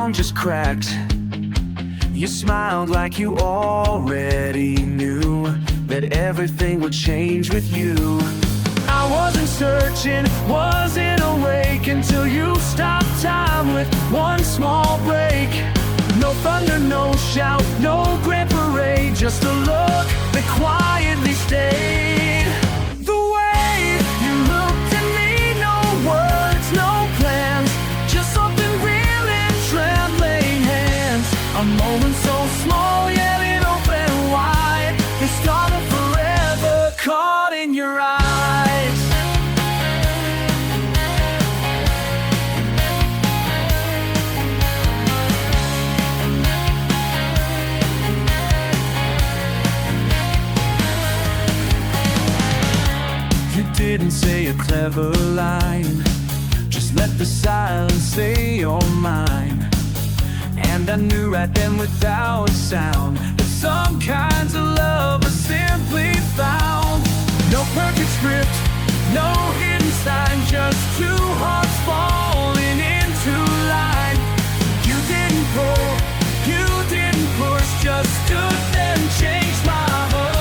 ground just cracked. You smiled like you already knew that everything would change with you. I wasn't searching, wasn't awake until you stopped time with one small break. No thunder, no shout, no grand parade, just a look that quietly stayed. The way you looked at me, no words, no plans, just something real and trembling hands. A moment so small, yet it opened wide. It started forever, caught in your eyes. Didn't say a clever line, just let the silence say you're mine. And I knew right then without a sound that some kinds of love are simply found. No perfect script, no hidden sign, just two hearts falling into line. You didn't pull, you didn't push, just stood there and changed my heart.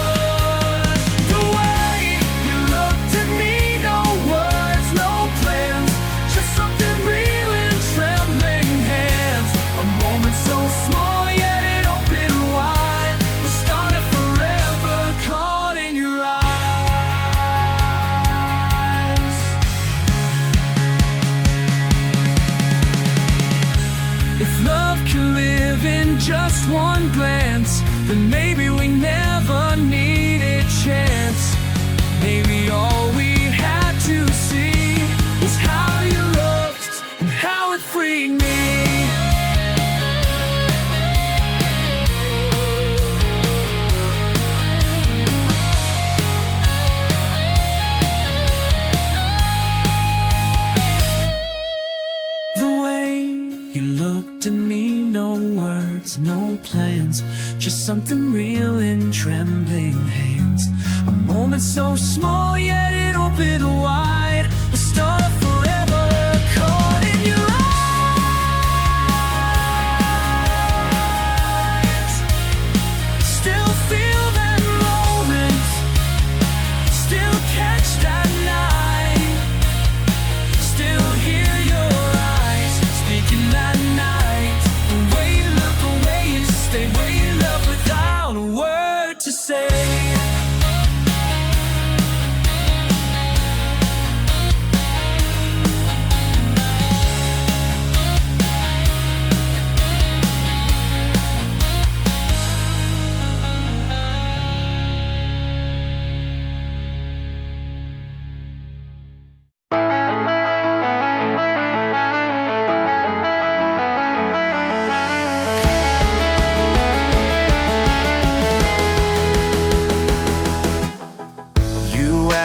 Just one glance, then maybe we never needed chance. Maybe all we had to see was how you looked and how it freed me. The way you looked at me, no words, no plans, just something real in trembling hands. A moment so small, yet it opened wide. The start of forever, caught in your eyes. Still feel that moment, still catch that night, still hear your eyes speaking that night. The way you look, the way you stay, way you love without a word to say.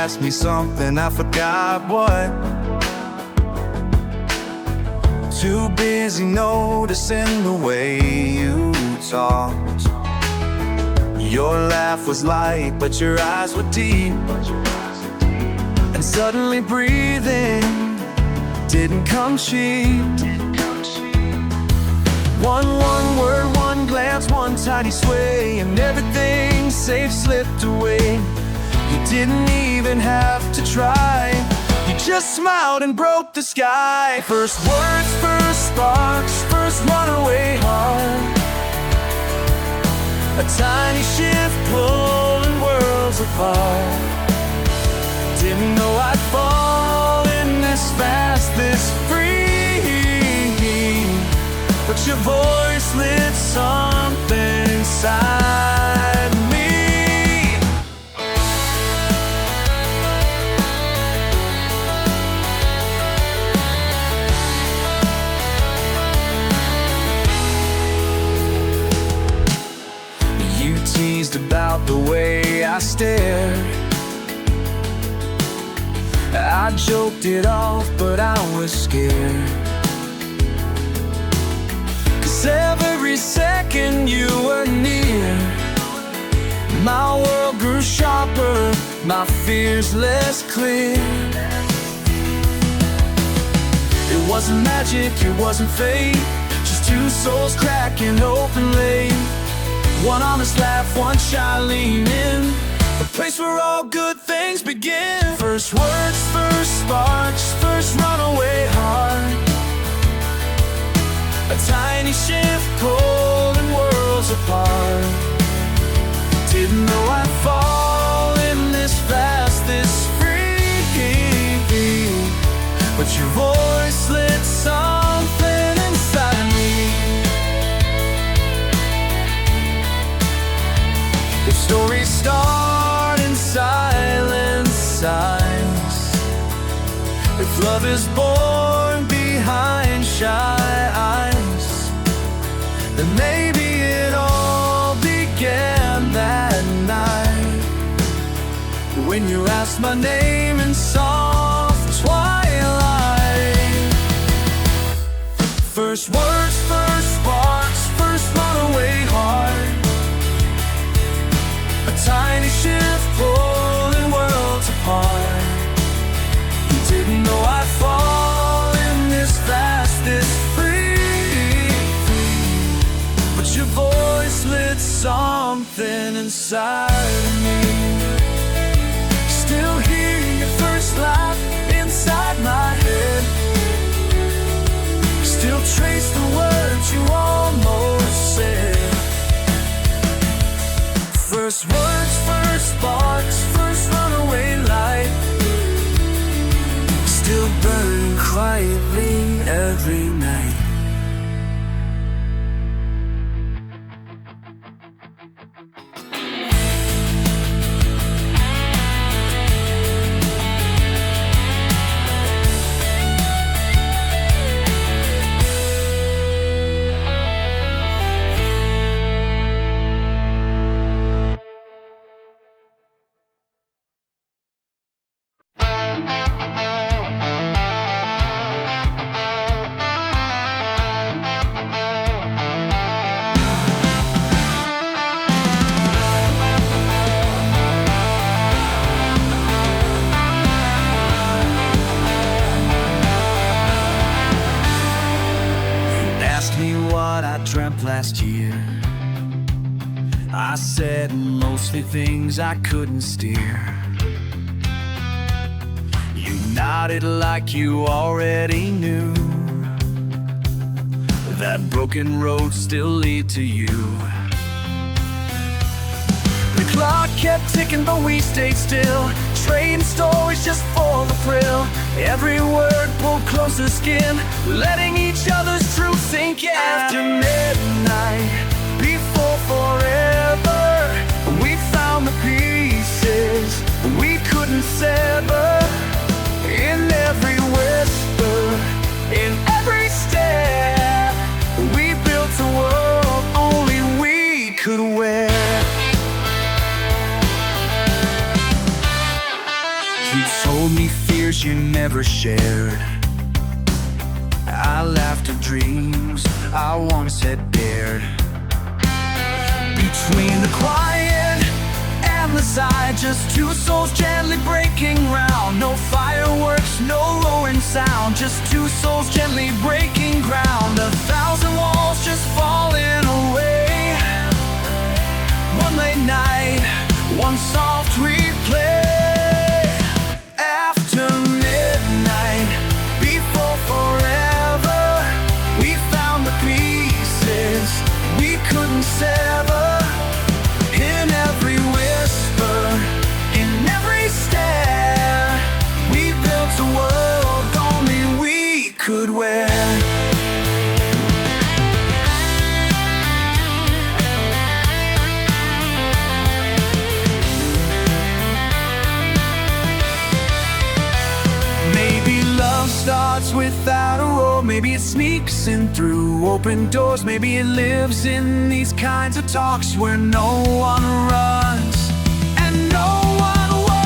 Asked me something, I forgot what. Too busy noticing the way you talked. Your laugh was light, but your eyes were deep. And suddenly breathing didn't come cheap. One word, one glance, one tiny sway, and everything safe slipped away. You didn't even have to try. You just smiled and broke the sky. First words, first sparks, first runaway heart. A tiny shift pulling worlds apart. Didn't know I'd fall in this fast, this free. But your voice lit something inside me. About the way I stared, I joked it off, but I was scared. 'Cause every second you were near, my world grew sharper, my fears less clear. It wasn't magic, it wasn't fate, just Two souls cracking openly, one honest laugh, one shy lean in. A place where all good things begin. First words, first sparks, first runaway heart. A tiny shift pulling worlds apart. Didn't know I'd fall in this fast, this free. But your voice lit something inside me. If stories start in silent signs, if love is born behind shy eyes, then maybe it all began that night, when you asked my name in soft twilight. First words, first sparks, first runaway heart. A tiny shift pulling worlds apart. You didn't know I'd fall in this fast, this free. But your voice lit something inside of me. Still hear your first laugh inside my head. Still trace the words you almost said. First words, first sparks, first runaway light. Still burn quietly every night. I dreamt last year. I said mostly things I couldn't steer. You nodded like you already knew that broken roads still lead to you. The clock kept ticking but we stayed still, trading stories just for the thrill. Every word pulled closer skin, letting each other's truth sink in. After midnight, before forever, we found the pieces we couldn't sever. In every whisper, in every stare, we built a world only we could wear. You told me fears you never shared. I laughed at dreams I once had dared. Between the quiet and the sigh, just two souls gently breaking ground. No fireworks, no roaring sound, just two souls gently breaking ground. 1,000 walls just falling away. One late night, one soft replay. After midnight, before forever, we found the pieces we couldn't sever. In every whisper, in every stare, we built a world only we could wear. Starts without a roar, maybe it sneaks in through open doors. Maybe it lives in these kinds of talks where no one runs and no one walks.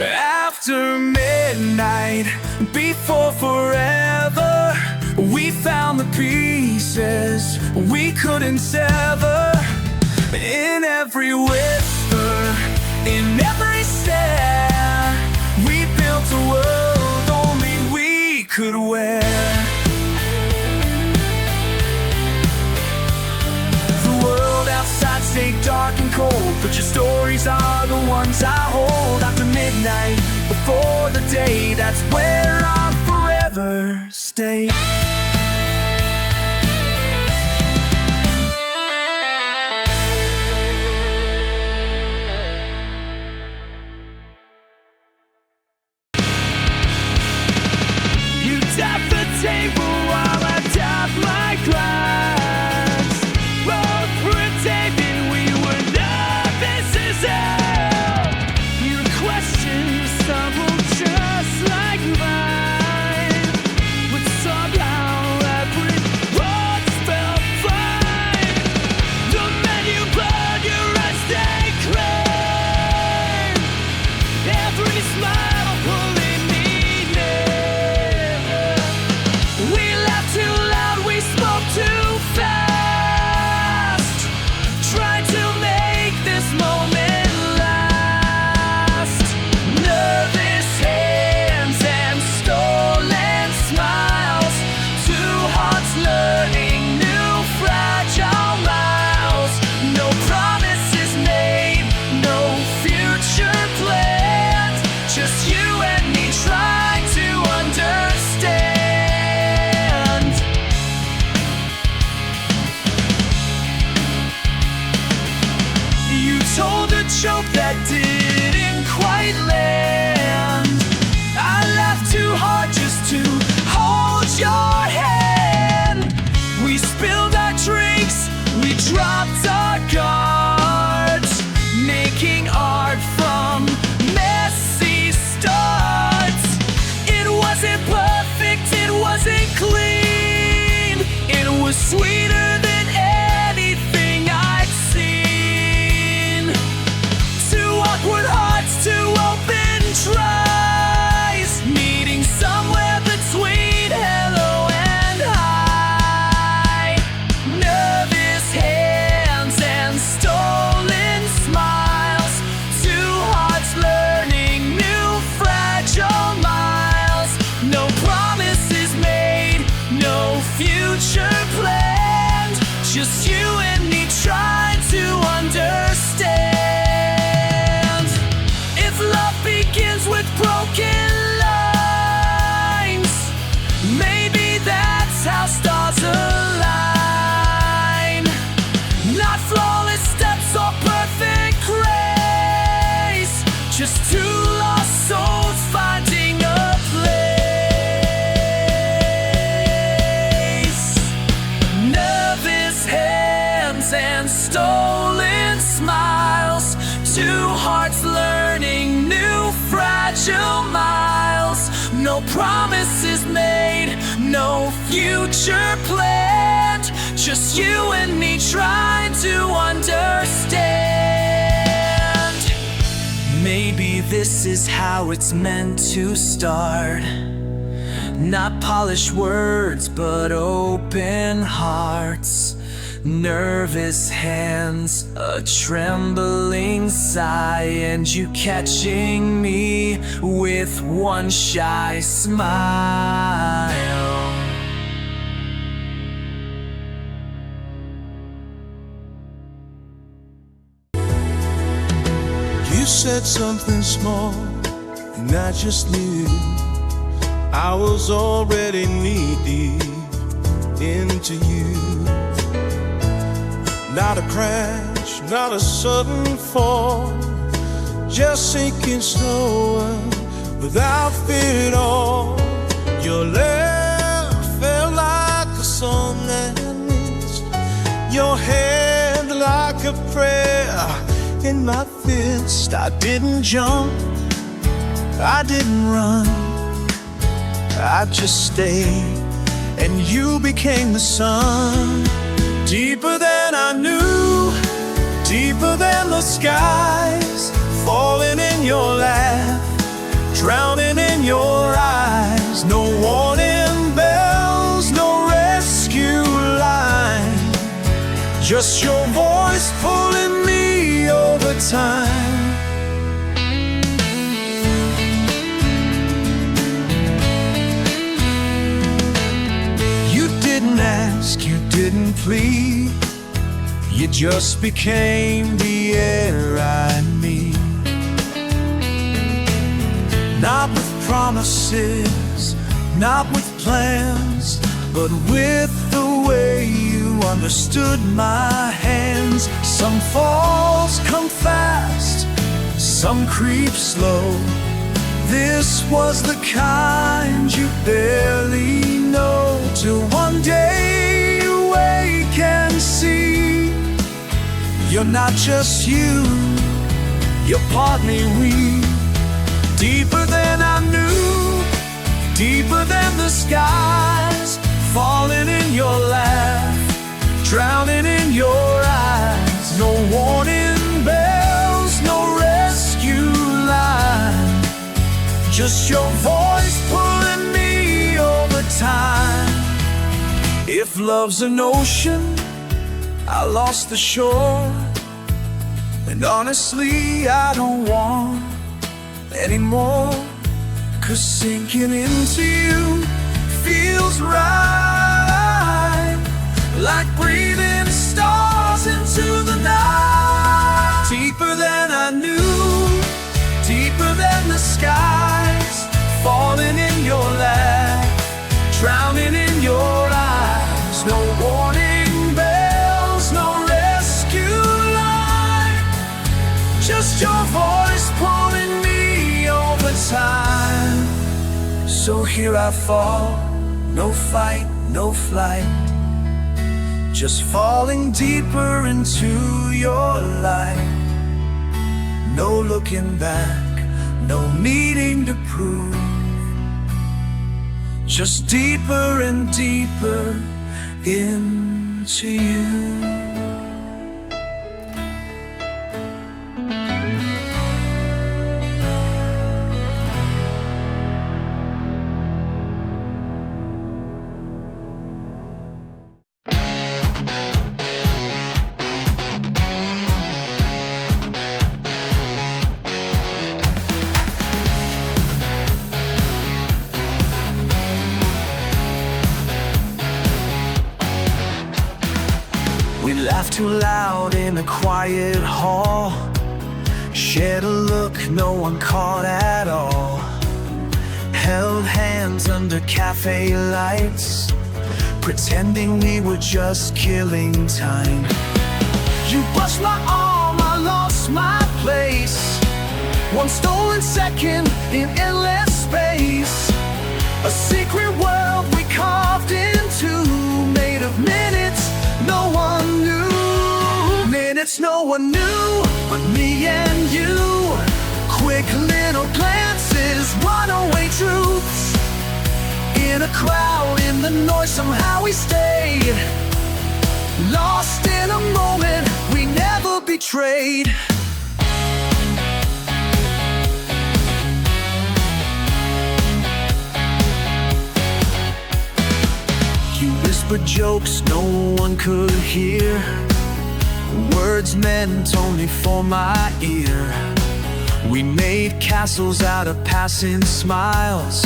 After midnight, before forever, we found the pieces we couldn't sever. In every whisper, In every stare, we built a world only we could wear. The world outside stayed dark and cold, but your stories are the ones I hold. After midnight, before the day, that's where I'll forever stay. Tap the table while I tap my glass. Both pretending we were nervous as hell. Your questions stumbled just like mine, but somehow every word felt fine. The menu blurred, your eyes stay clean. Every smile pulling me. Too fast, trying to make this moment last. Nervous hands and stolen smiles, two hearts learning new fragile miles. No promises made, no future planned, just you and me trying to understand. Told a joke that didn't quite land. I laughed too hard just to hold your hand. We spilled our drinks, we dropped our guards, making art from messy starts. It wasn't perfect, it wasn't clean. It was sweeter than anything I'd seen. Awkward hearts, two open tries, meeting somewhere between hello and hi. Nervous hands and stolen smiles, two hearts learning new fragile miles. No promises made, no future planned, just you and me trying to understand. With broken lines, maybe that's how stars align. Not flawless steps or perfect grace, just two lost souls finding a place. Nervous hands and stolen smiles, two hearts learning new fragile miles. No promises made, no future planned, just you and me trying to understand. Maybe this is how it's meant to start. Not polished words, but open hearts. Nervous hands, a trembling sigh, and you catching me with one shy smile. You said something small, and I just knew I was already knee-deep into you. Not a crash, not a sudden fall, just sinking slower without fear at all. Your laugh felt like a song that missed, your hand like a prayer in my fist. I didn't jump, I didn't run, I just stayed, and you became the sun. Deeper than I knew, deeper than the skies, falling in your lap, drowning in your eyes. No warning bells, no rescue line, just your voice pulling me over time. complete. You just became the air I need. Not with promises, not with plans, but with the way you understood my hands. Some falls come fast, some creep slow. This was the kind you barely know, till one day you wake and see you're not just you, you're partly we. Deeper than I knew, deeper than the skies, falling in your laugh, drowning in your eyes. No warning bells, no rescue line, just your voice pulling me over time. If love's an ocean, I lost the shore, and honestly I don't want anymore. 'Cause sinking into you feels right, like breathing stars into the night. Deeper than I knew, deeper than the skies, falling in your lap, drowning in your eyes. No warning bells, no rescue line, just your voice pulling me over time. So here I fall, no fight, no flight, just falling deeper into your light. No looking back, no needing to prove, just deeper and deeper into you. We laughed too loud in a quiet hall, shared a look no one caught at all, held hands under cafe lights, pretending we were just killing time. You brushed my arm, I lost my place, one stolen second in endless space. A secret world we carved into, made of minutes no one knew. Minutes no one knew but me and you. Quick little glances, runaway truths. In a crowd, in the noise, somehow we stayed. Lost in a moment we never betrayed. You whispered jokes no one could hear, words meant only for my ear. We made castles out of passing smiles,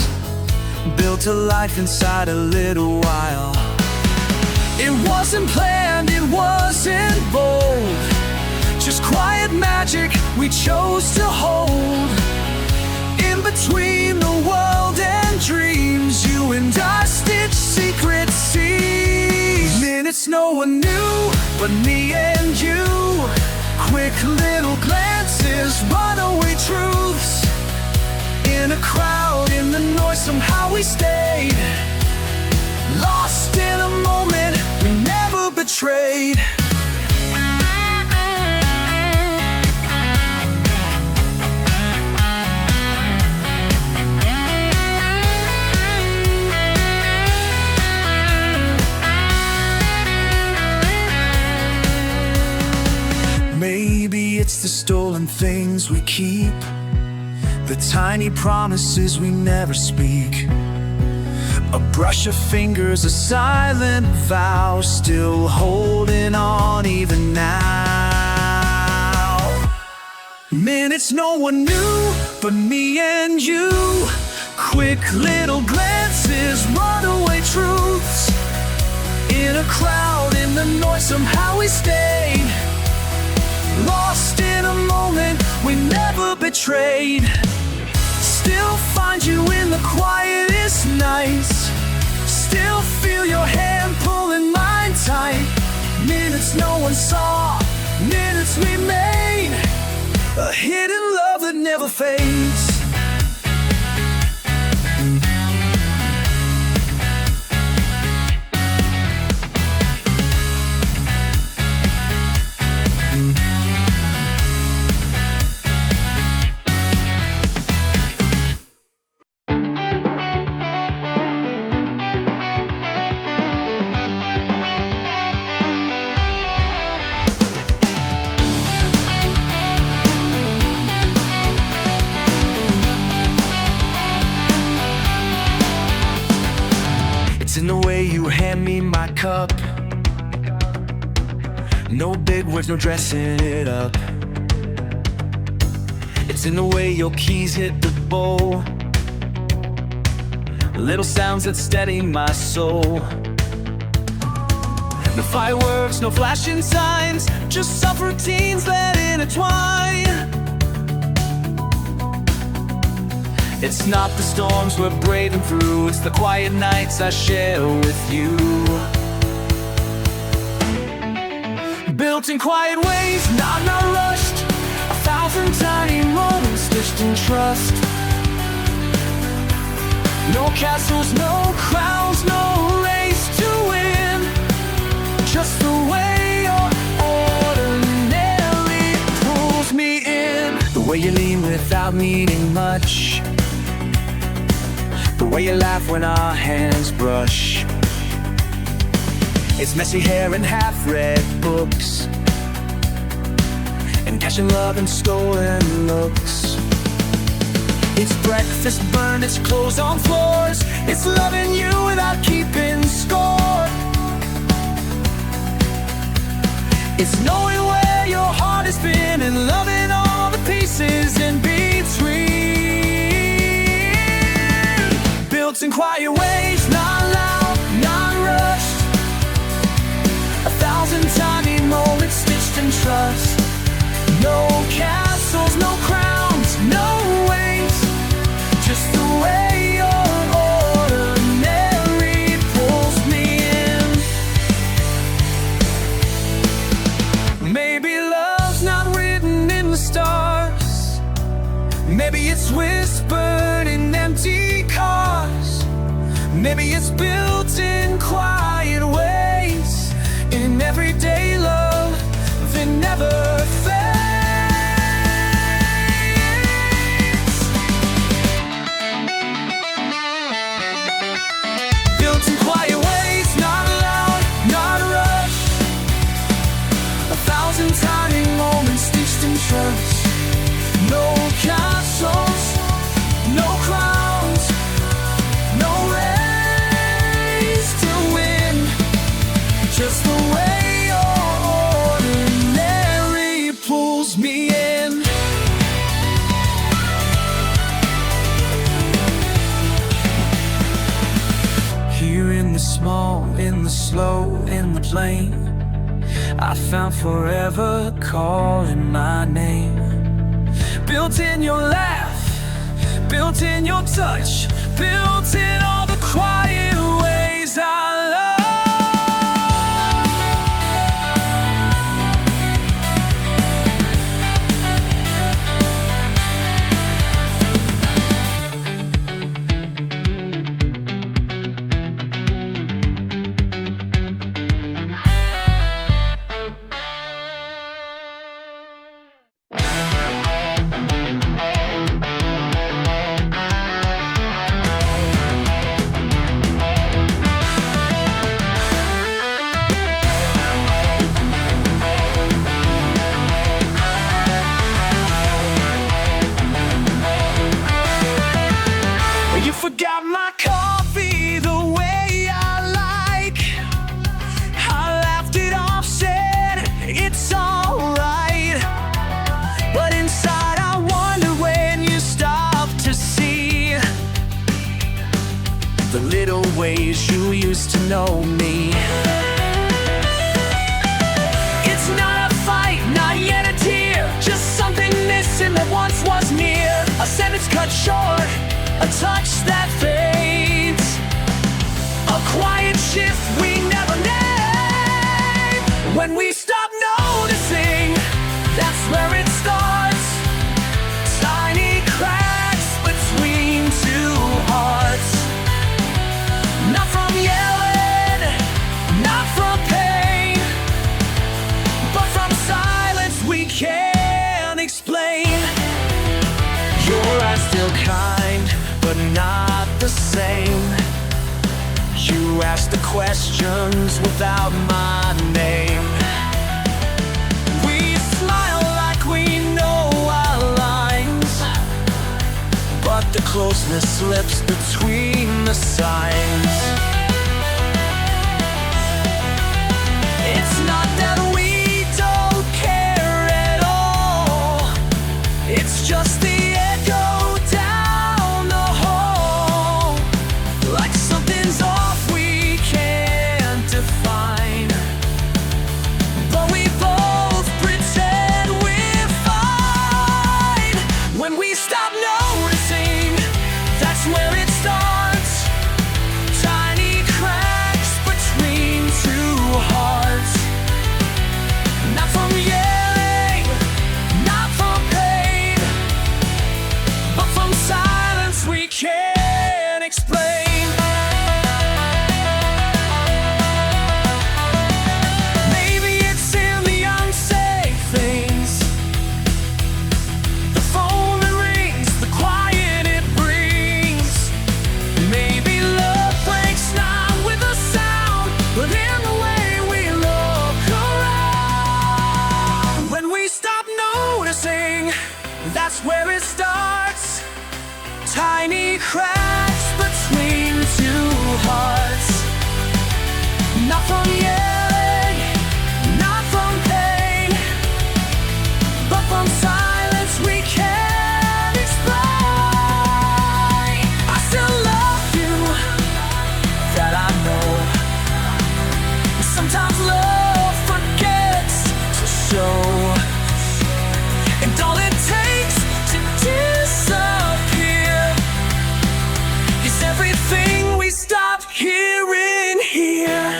built a life inside a little while. It wasn't planned, it wasn't bold, just quiet magic we chose to hold. In between the world and dreams, you and I stitched secret seas. Minutes no one knew but me and you. Quick little glances, runaway truths. In a crowd, in the noise, somehow we stayed. Lost in a moment we never betrayed. Maybe it's the stolen things we keep, the tiny promises we never speak. A brush of fingers, a silent vow, still holding on even now. Minutes no one knew but me and you. Quick little glances, runaway truths. In a crowd, in the noise, somehow we stayed. Lost in a moment, we never betrayed. Still find you in the quietest nights. Still feel your hand pulling mine tight. Minutes no one saw, minutes we made. A hidden love that never fades. It's in the way you hand me my cup. No big words, no dressing it up. It's in the way your keys hit the bowl. Little sounds that steady my soul. No fireworks, no flashing signs, just soft routines that intertwine. It's not the storms we're braving through, it's the quiet nights I share with you. Built in quiet ways, not rushed. 1,000 tiny moments stitched in trust. No castles, no crowns, no race to win. Just the way your ordinary pulls me in. The way you lean without needing much. The way you laugh when our hands brush. It's messy hair and half-read books, and catching love and stolen looks. It's breakfast burned, it's clothes on floors. It's loving you without keeping score. It's knowing where your heart has been and loving all the pieces in between. Built in quiet ways, not loud, not rushed. 1,000 tiny moments stitched in trust. No castles, no crowns, no ways. Just the way your ordinary pulls me in. Maybe love's not written in the stars. Maybe it's whispered in empty cars. Maybe it's built in quiet ways. In everyday love that never fades. Built in quiet ways, not loud, not rushed. 1,000 tiny moments stitched in trust. No castles, no crowns, no race to win. Just the way your ordinary pulls me in. Here in the small, in the slow, in the plain, I found forever calling my name. Built in your laugh, built in your touch, built in all the quiet ways I love. Forgot my coffee the way I like. I laughed it off, said it's alright. But inside I wonder when you stop to see the little ways you used to know me. short, a touch that fades, a quiet shift we never name. When we stop noticing, that's where it starts. Tiny cracks between two hearts. Not from yelling, not from pain, but from silence we can't explain. Your eyes still kind, but not the same. You ask the questions without my name. We smile like we know our lines, but the closeness slips between the signs. It's not that we don't care at all, it's just the echo down the hall. Like something's off we can't define, but we both pretend we're fine. When we stop noticing, that's where it starts. Tiny cracks between two hearts. Not from yelling, not from pain, but from silence we can't explain. Maybe it's in the unsafe things, the phone that rings, the quiet it brings. Maybe love breaks not with a sound, but in the way we look around. When we stop noticing, that's where it starts. Tiny cracks between two hearts. Not from yelling, not from pain, but from silence we can't explain. I still love you, that I know. Sometimes love forgets to show, and all it takes to disappear is everything we stop hearing here.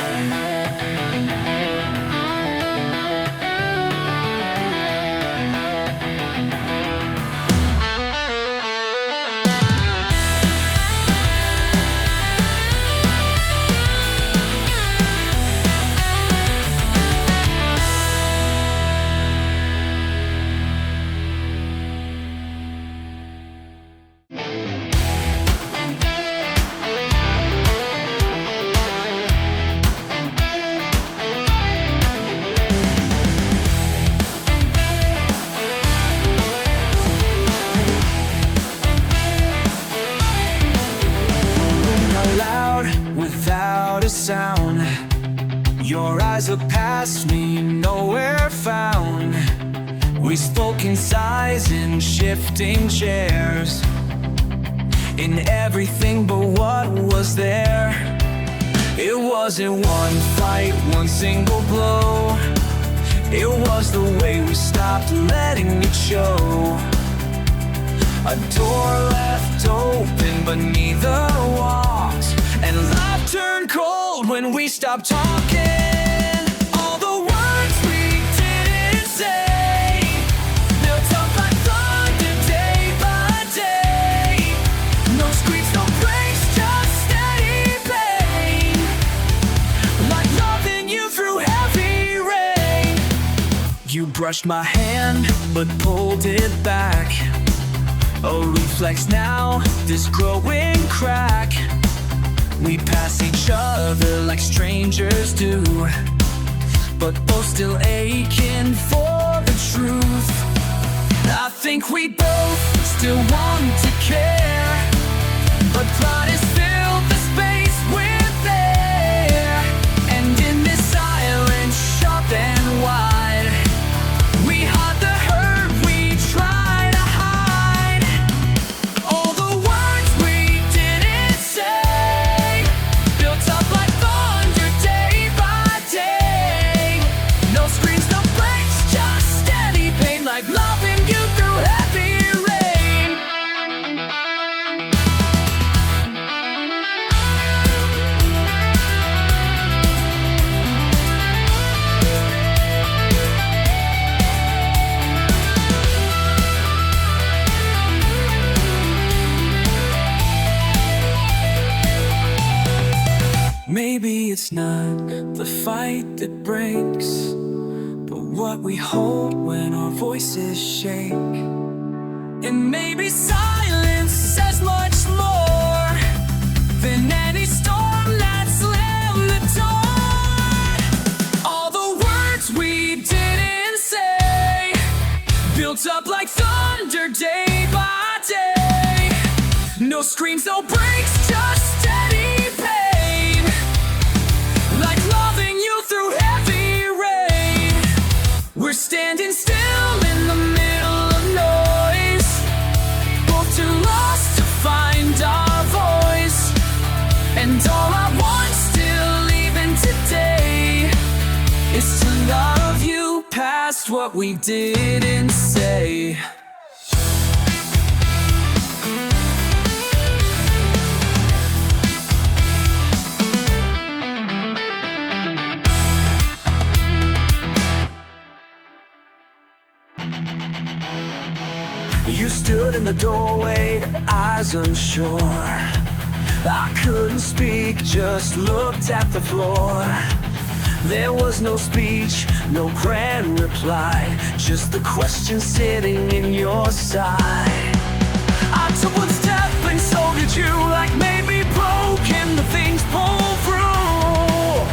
Loud without a sound, your eyes are past me, nowhere found. We spoke in sighs in shifting chairs, in everything but what was there. It wasn't one fight, one single blow. It was the way we stopped letting it show. A door left open, but neither walked, and love turned cold when we stopped talking. All the words we didn't say built up like thunder day by day. No screams, no breaks, just steady pain. Like loving you through heavy rain. You brushed my hand, but pulled it back. A reflex now, this growing crack. We pass each other like strangers do, but both still aching for the truth. I think we both still want to care, but pride has filled the space we're there. And in this silence, sharp and wide, we hide the hurt we try to hide. All the words we didn't say built up like thunder day by day. No screams, no breaks, just steady pain. Like loving you through heavy rain. it's not the fight that breaks, but what we hold when our voices shake. And maybe silence says much more than any storm that slammed the door. All the words we didn't say built up like thunder day by day. No screams, no breaks, just steady pain, like loving you through heavy rain. We're standing still in the middle of noise, both too lost to find our voice. And all I want still even today is to love you past what we didn't say. You stood in the doorway, eyes unsure. I couldn't speak, just looked at the floor. There was no speech, no grand reply, just the question sitting in your side. I took one step and so did you, like maybe broken, the things pull through.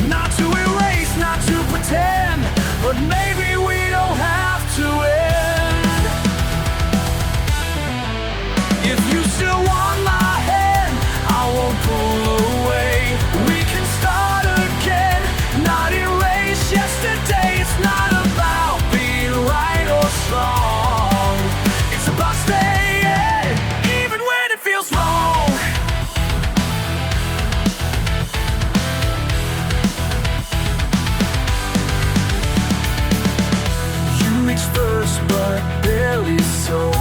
Not to erase, not to pretend, but maybe we don't have to end. If you still want my hand, I won't pull away. We can start again, not erase yesterday. It's not about being right or strong, it's about staying, even when it feels wrong. You reached first, but barely so.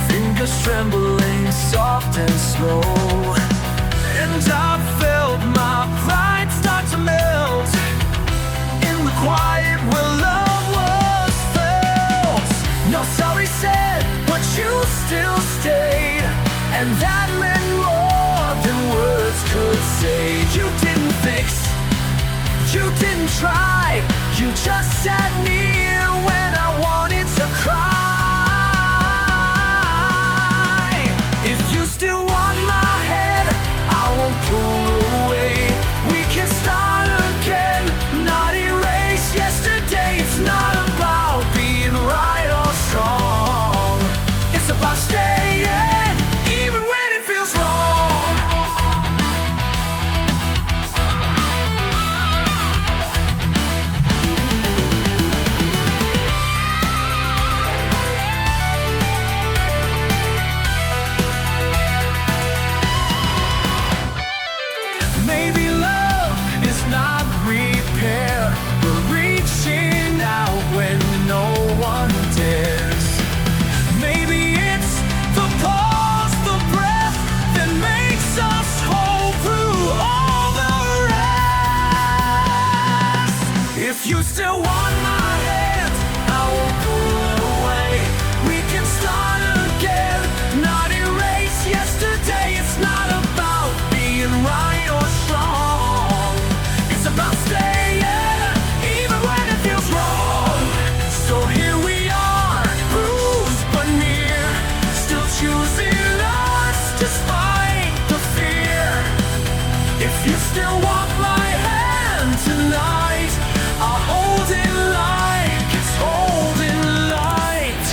Fingers trembling, soft and slow. And I felt my pride start to melt in the quiet where love was felt. No sorry said, but you still stayed, and that meant more than words could say. You didn't fix, you didn't try, you just sat near when I wanted to cry. If you still want my head, I won't pull away. We can start again, not erase yesterday. It's not about being right or strong, it's about staying, even when it feels wrong. Maybe love is not repair, but reaching out when no one dares. Maybe it's the pause, the breath that makes us whole through all the rest. If you still want my hand, I won't pull away. We can start again, not erase yesterday. It's not about being right or strong, it's about staying, even when it feels wrong. So here we are, bruised but near, still choosing us despite the fear. If you still want my hand tonight, I'll hold it like it's holding light.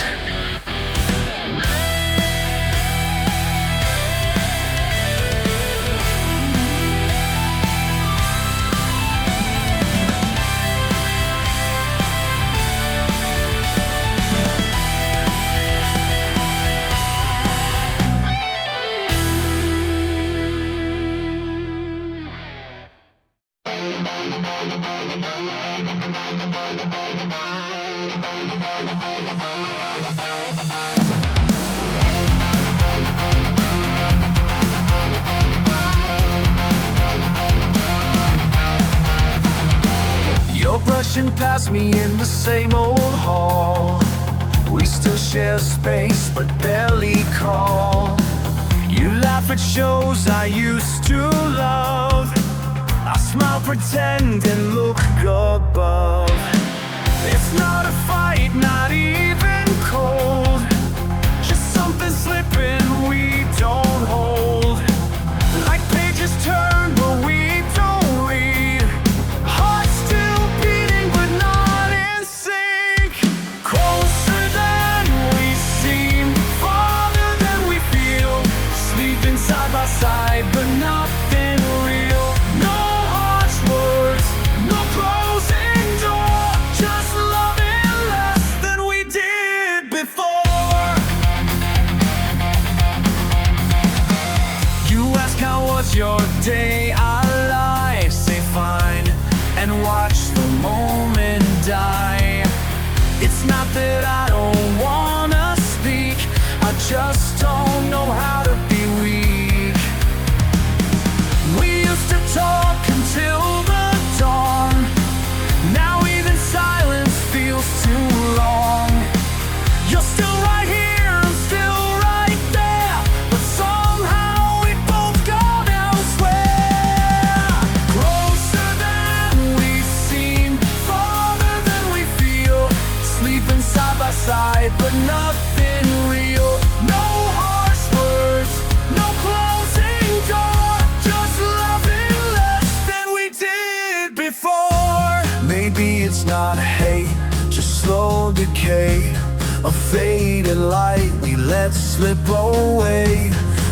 You're brushing past me in the same old hall. We still share space but barely call. You laugh perfect shows I used to love. I smile, pretend, and look above. It's not a fight, not even cold, just something slipping we don't hold. Like pages turn but we don't read, hearts still beating but not in sync. Closer than we seem, farther than we feel, sleeping side by side but nothing real. No harsh words, no closing door, just loving less than we did before. You ask how was your day, I lie, say fine, and watch the moment die. It's not that I don't wanna speak, I just don't know how to be weak. We used to talk until the dawn, now even silence feels too long. You're still right here, I'm still right there, but somehow we both gone elsewhere. Closer than we seem, farther than we feel, sleeping side by side but nothing real. No harsh words, no closing door, just loving less than we did before. Maybe it's not hate, just slow decay, a faded light we let slip away.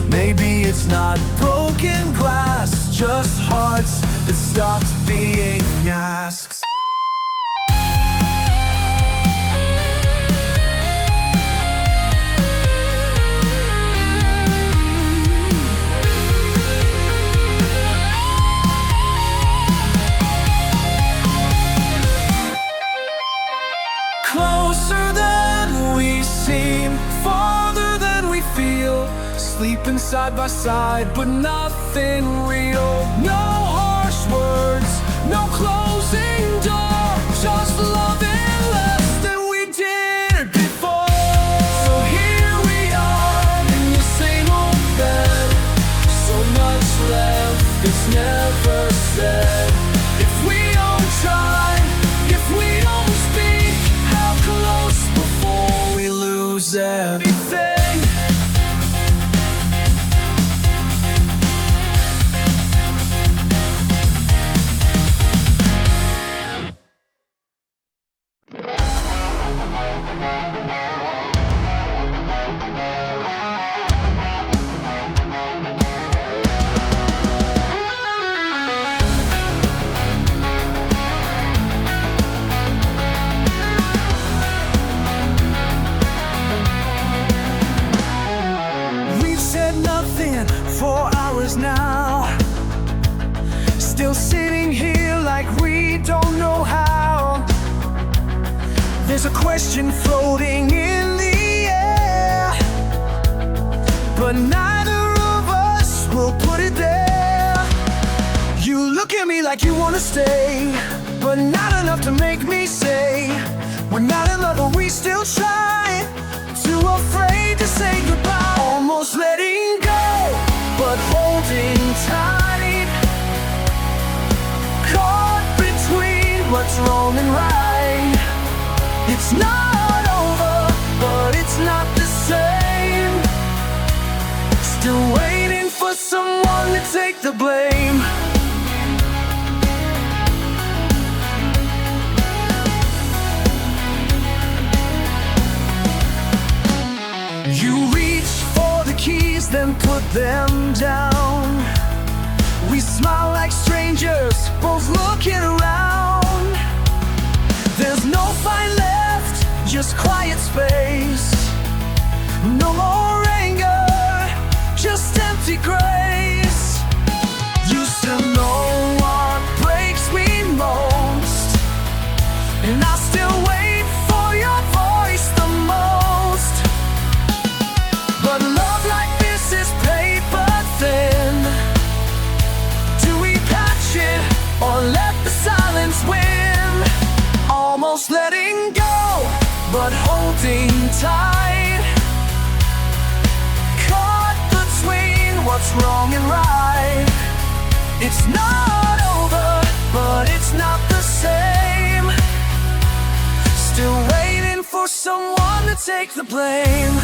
Maybe it's not broken glass, just hearts that stopped being masks. Closer than we seem, farther than we feel, sleeping side by side but nothing real. No harsh words, no closing door, just loving less than we did before. So here we are in the same old bed, so much left that's never said. If we don't try, if we don't speak, how close before we lose everything? We've said nothing for hours now, still sitting here like we don't know how. There's a question floating in the air, but neither of us will put it there. You look at me like you wanna stay, but not enough to make me say we're not in love, but we still try. Too afraid to say goodbye, almost letting go, but holding tight. Caught between what's wrong and right. It's not over, but it's not the same. Still waiting for someone to take the blame. You reach for the keys, then put them down. We smile like strangers, both looking around. There's no fight left, just quiet space. No more anger, just empty grace. Used to know what breaks me most, and I still wait for your voice the most. But love like this is paper thin. Do we patch it or let the silence win? Almost letting go, but holding tight. Caught between what's what's wrong and right. It's not over, but it's not the same. Still waiting for someone to take the blame.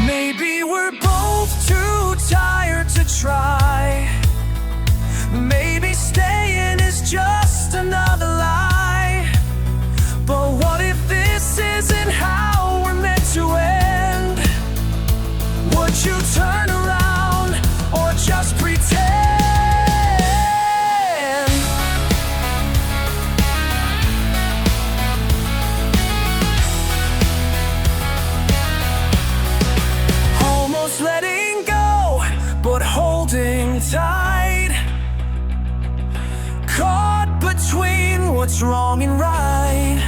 Maybe we're both too tired to try. Maybe staying is just another lie. But what if this isn't how we're meant to end? Would you turn around or just pretend? Almost letting go, but holding tight. Caught between what's wrong and right.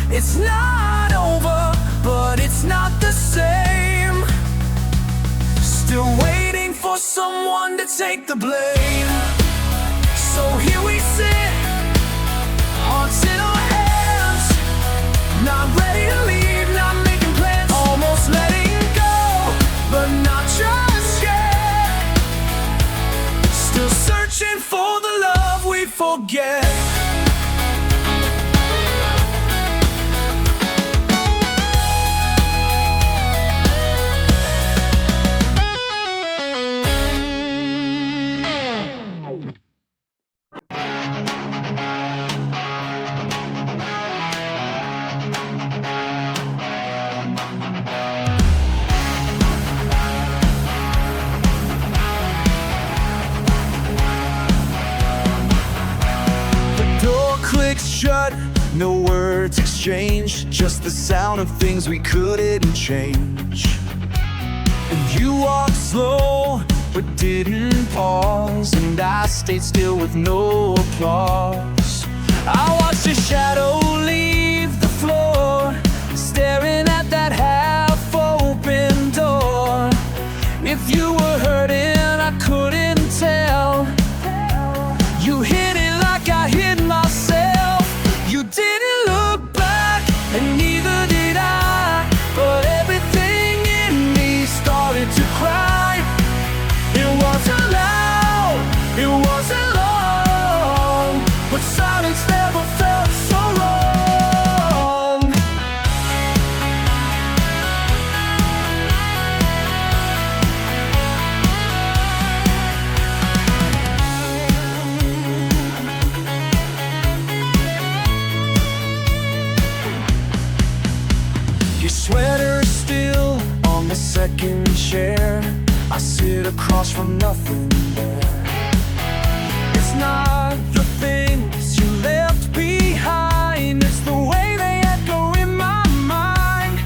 It's not over, but it's not the same. Still waiting for someone to take the blame. So here we sit, hearts in our hands, not ready to leave, not making plans. Almost letting go, but not just yet. Still searching for the love we forget. Clicks shut, no words exchanged, just the sound of things we couldn't change. And you walked slow, but didn't pause, and I stayed still with no applause. I watched your shadow leave the floor, staring at that half-open door. If you were hurting, I couldn't tell. You hid it like I hid myself. You didn't look back, and neither did I. But everything in me started to cry. It wasn't loud, it wasn't long, but silence never felt so wrong. Your sweater is still on the second chair. I sit across from nothing there. It's not the things you left behind, it's the way they echo in my mind.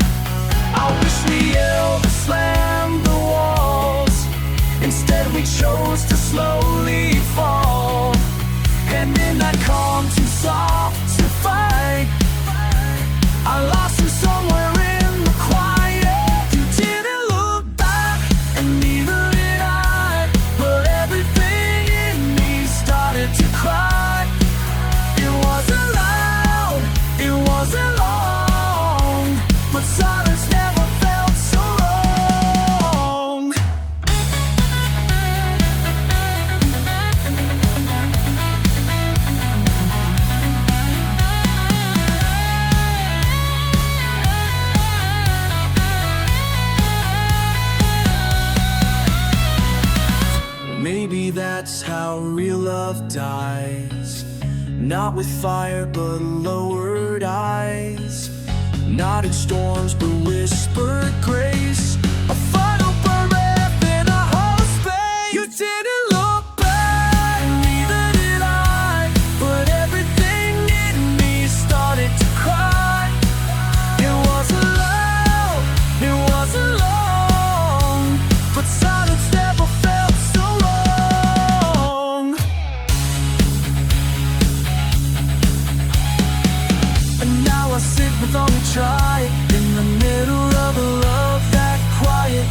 I wish we yelled or slammed the walls. Instead we chose to slowly fall. And in that calm too soft to fight, I lost you somewhere in the quiet. You didn't look back, and neither did I. But everything in me started to cry. It wasn't loud, it wasn't long, but silence never felt so wrong. Maybe that's how real love dies. Not with fire, but lowered eyes. Not in storms, but whispered grace. A final breath in a hollow space. You didn't look back, neither did I. But everything in me started to cry. It wasn't loud, it wasn't long, but silence never felt so wrong. And now I sit with only try, in the middle of a love that quiet.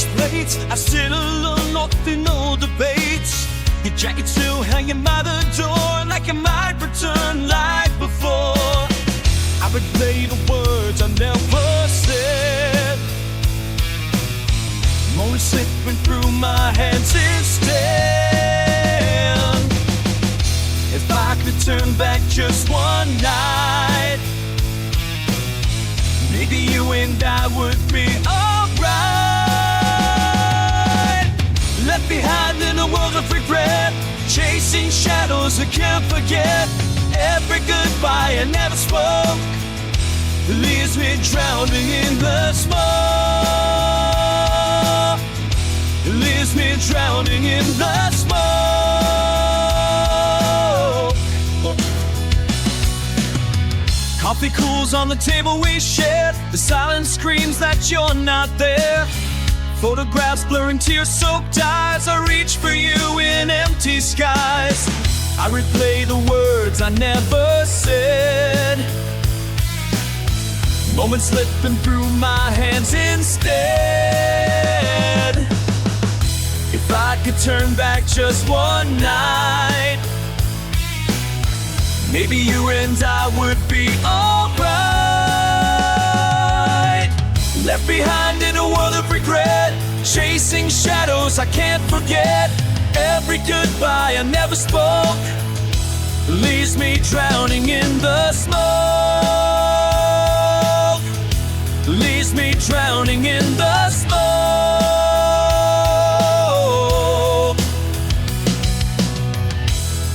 sandwich plates. I sit alone, nothing, no debates. Your jacket still hanging by the door, like I might return like before. I replay the words I never said, more slipping through my hands instead. If I could turn back just one night, maybe you and I would be alright. Left behind in a world of regret, chasing shadows I can't forget. Every goodbye I never spoke leaves me drowning in the smoke. Leaves me drowning in the smoke. Coffee cools on the table we shared. The silence screams that you're not there. Photographs blurring tear-soaked eyes. I reach for you in empty skies. I replay the words I never said, moments slipping through my hands instead. If I could turn back just one night, maybe you and I would be alright. Left behind in a world of regret, chasing shadows I can't forget. Every goodbye I never spoke leaves me drowning in the smoke. Leaves me drowning in the smoke.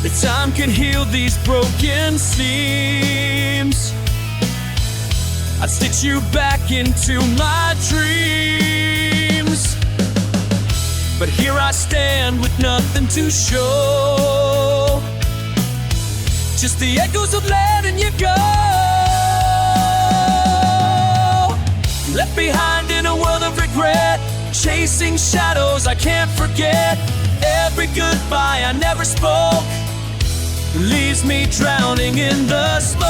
The time can heal these broken seams. I'd stitch you back into my dreams. But here I stand with nothing to show, just the echoes of letting you go. Left behind in a world of regret, chasing shadows I can't forget. Every goodbye I never spoke leaves me drowning in the smoke.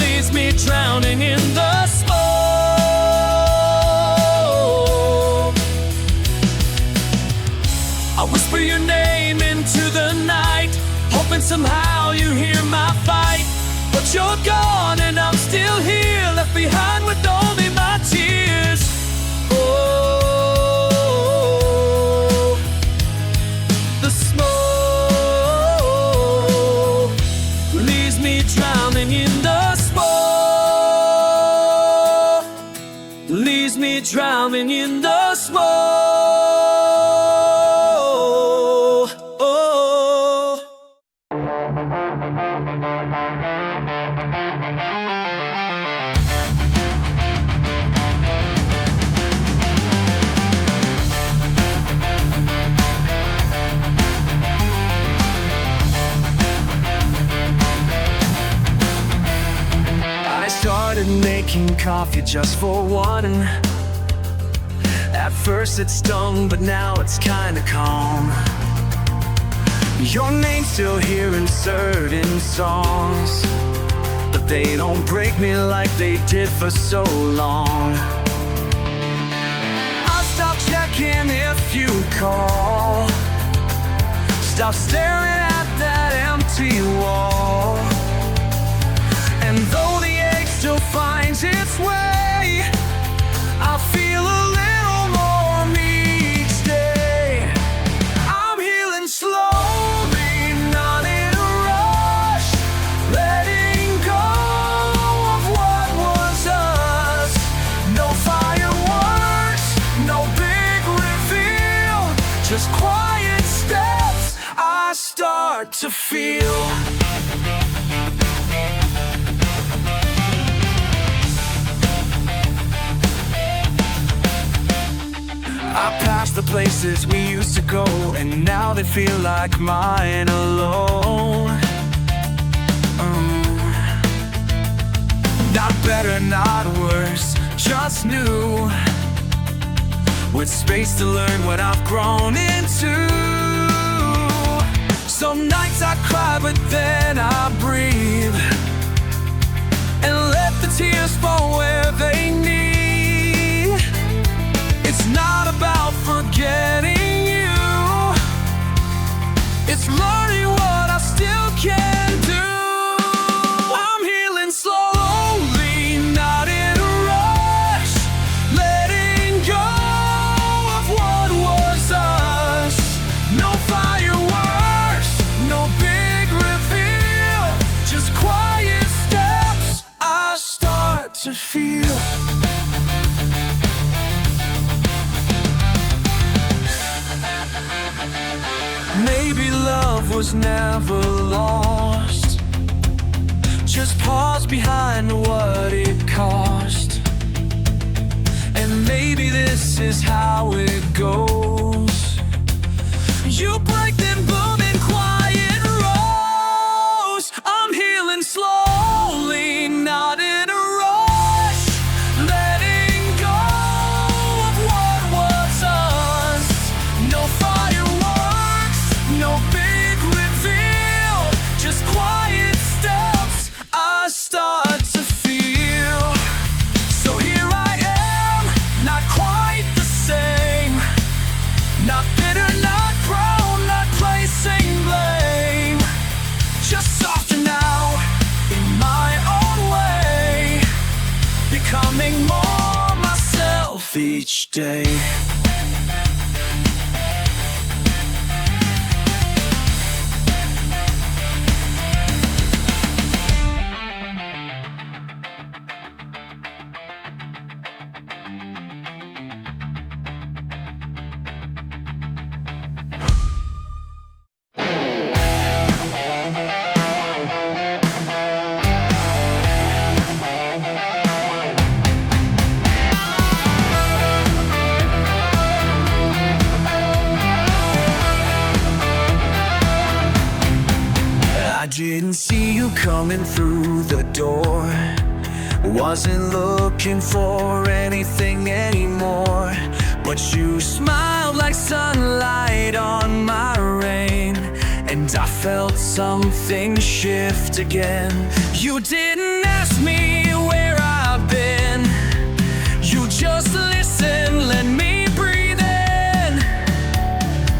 Leaves me drowning in the smoke. I whisper your name into the night, hoping somehow you hear my fight. But you're gone and I'm still here, left behind with only my tears. Oh, the smoke leaves me drowning in the smoke. Leaves me drowning in the smoke. I started making coffee just for one. At first it stung, but now it's kinda calm. Your name's still here in certain songs, but they don't break me like they did for so long. I'll stop checking if you call, stop staring at that empty wall. And though the ache still finds its way, I feel a little more me each day. I'm healing slowly, not in a rush, letting go of what was us. No fireworks, no big reveal, just quiet steps I start to feel. I passed the places we used to go, and now they feel like mine alone. Not better, not worse, just new, with space to learn what I've grown into. Some nights I cry, but then I breathe and let the tears fall where they need. love was never lost. Just pause behind what it cost. And maybe this is how it goes. You break them booming quiet rows. I'm healing slowly, not in a rush. Letting go of what was us. No fireworks, no big reveal. Just quiet steps I start to feel. So here I am, not quite the same. Not bitter, not proud, not placing blame. Just softer now, in my own way. Becoming more myself each day. I didn't see you coming through the door. Wasn't looking for anything anymore. But you smiled like sunlight on my rain. And I felt something shift again. You didn't ask me where I've been. You just listened, let me breathe in.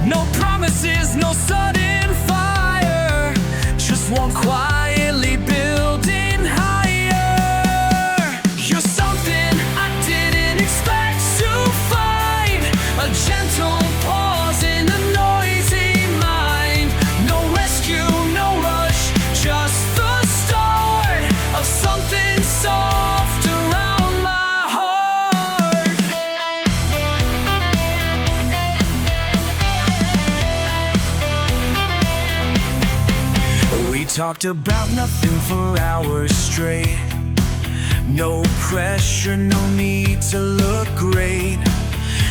No promises, no sudden fire. Just one quietly building higher. You're something I didn't expect to find. A gentle pause in a noisy mind. No rescue, no rush, just the start of something soft around my heart. We talked about nothing for hours straight. No pressure, no need to look great.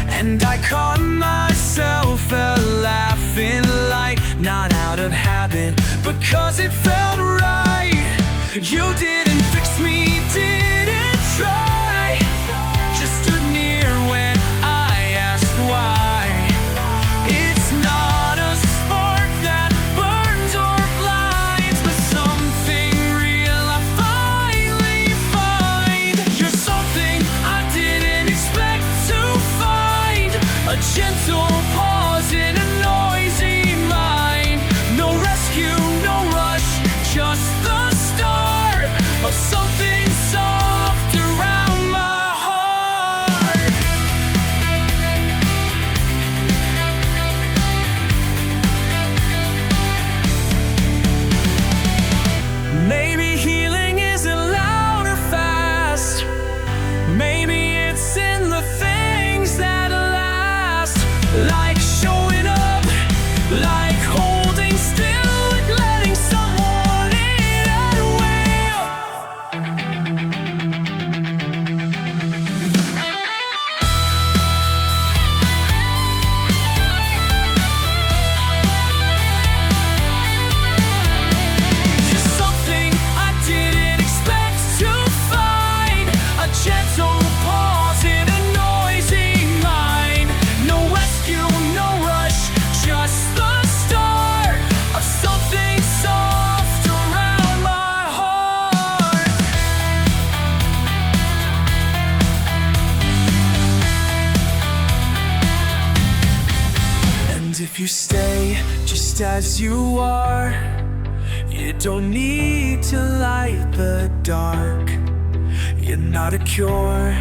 And I caught myself laughing light, not out of habit, because it felt right. You didn't fix me, didn't try. Just stood near when I asked why. It's not a spark that burns or blinds, but something real I finally find. You're something I didn't expect to find. A gentle pause in a noisy mind. No rescue, no rush, just the start of something soft around my heart. Maybe healing isn't loud or fast. Maybe it's in the things that last. Like showing up, like holding still, like letting someone in at will. Just something I didn't expect to find. A gentle pause in a noisy mind. No rescue, no rush, just the start of something soft around my heart. And if you stay just as you are, you don't need to light the dark. You're not a cure,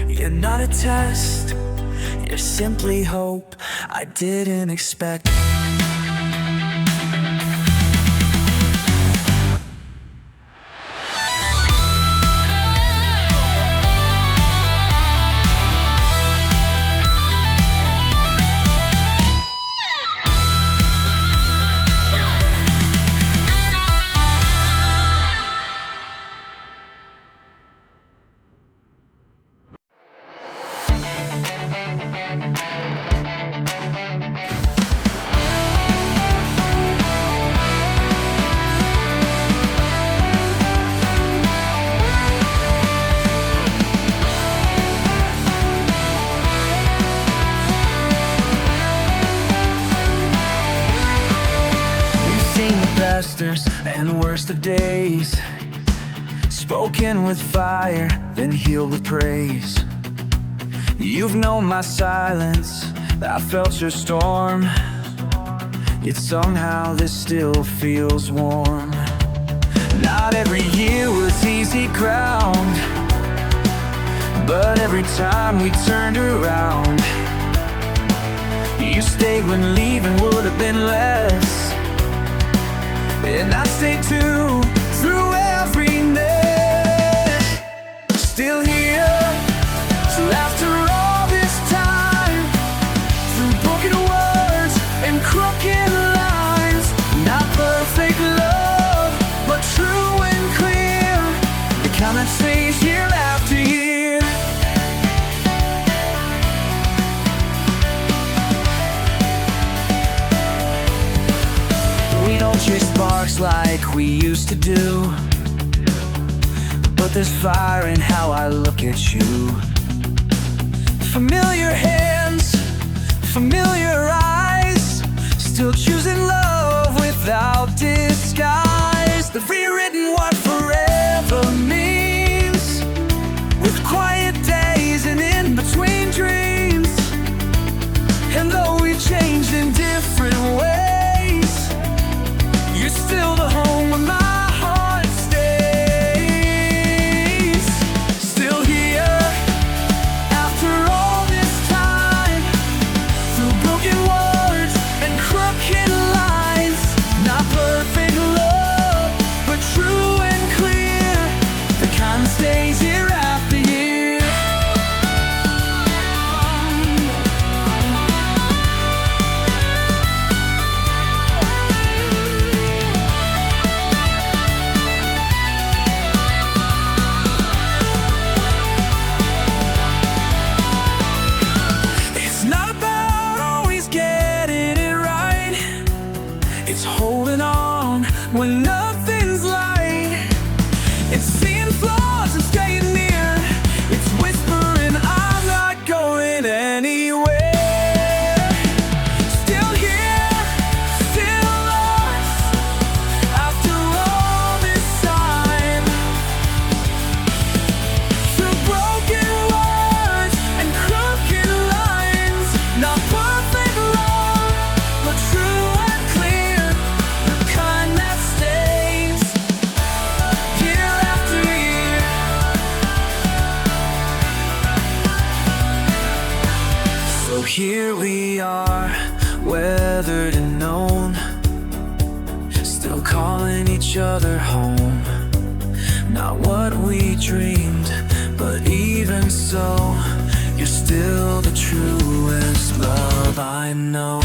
you're not a test. You're simply hope I didn't expect. And worst of days, spoken with fire, then healed with praise. You've known my silence, I felt your storm, yet somehow this still feels warm. Not every year was easy ground, but every time we turned around, you stayed when leaving would have been less. And I stayed too, through every net. Still here, so after all this time, through broken words and crooked lines, not perfect love, but true and clear, the kind that stays year after year. We don't chase sparks like we used to do, but there's fire in how I look at you. Familiar hands, familiar eyes, still choosing love without disguise. The rewritten what forever means, with quiet days and in between dreams. And though we've changed in different ways, you're still the home where my heart stays. Still here, after all this time, through broken words and crooked lines. Not perfect love, but true and clear, the kind that stays year after year. It's holding on when nothing's light. It's seeing flaws and staying near. It's whispering, I'm not going anywhere. Still here, still lost, after all this time. Through broken words and crooked lines. Not perfect love, but true and clear, the kind that stays year after year. So here we are, weathered and known, still calling each other home. Not what we dreamed, but even so, you're still the truest love I know.